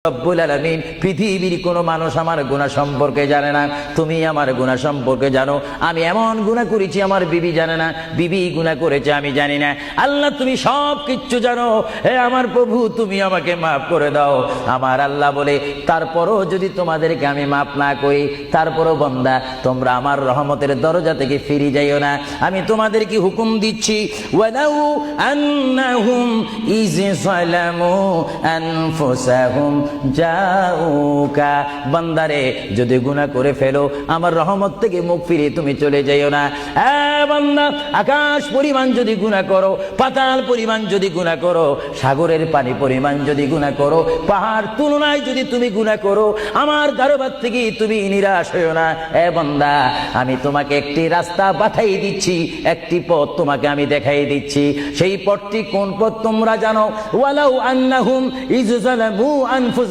রব্বুল আলামিন, পৃথিবীর কোনো মানুষ আমার গুনাহ সম্পর্কে জানে না, তুমি আমার গুনাহ সম্পর্কে জানো। আমি এমন গুনাহ করেছি আমার বিবি জানে না, বিবি গুনাহ করেছে আমি জানি না। আল্লাহ তুমি সব কিচ্ছু জানো, হে আমার প্রভু তুমি আমাকে মাফ করে দাও। আমার আল্লাহ বলে, তারপরও যদি তোমাদেরকে আমি মাফ না করি, তারপরও বান্দা তোমরা আমার রহমতের দরজা থেকে ফিরে যাইও না। আমি তোমাদেরকে হুকুম দিচ্ছি, ওয়ালাউ আন্নাহুম ইয যালামু আনফুসাহুম জাউকা, বান্দারে যদি গুনাহ করে ফেলো আমার রহমত থেকে মুখ ফিরিয়ে তুমি চলে যাইও না। বান্দা, আকাশ পরিমাণ যদি গুনাহ করো, পাতাল পরিমাণ যদি গুনাহ করো, সাগরের পানি পরিমাণ যদি গুনাহ করো, পাহাড় তুলনায় যদি তুমি গুনাহ করো, আমার দরবার থেকে তুমি নিরাশ হইও না। বান্দা, আমি তোমাকে একটি রাস্তা পাঠাই দিচ্ছি, একটি পথ তোমাকে আমি দেখাই দিচ্ছি। সেই পথটি কোন পথ তোমরা জানো? ওয়ালাউ আন্নাহুম ইয যালামু আনফুসাহুম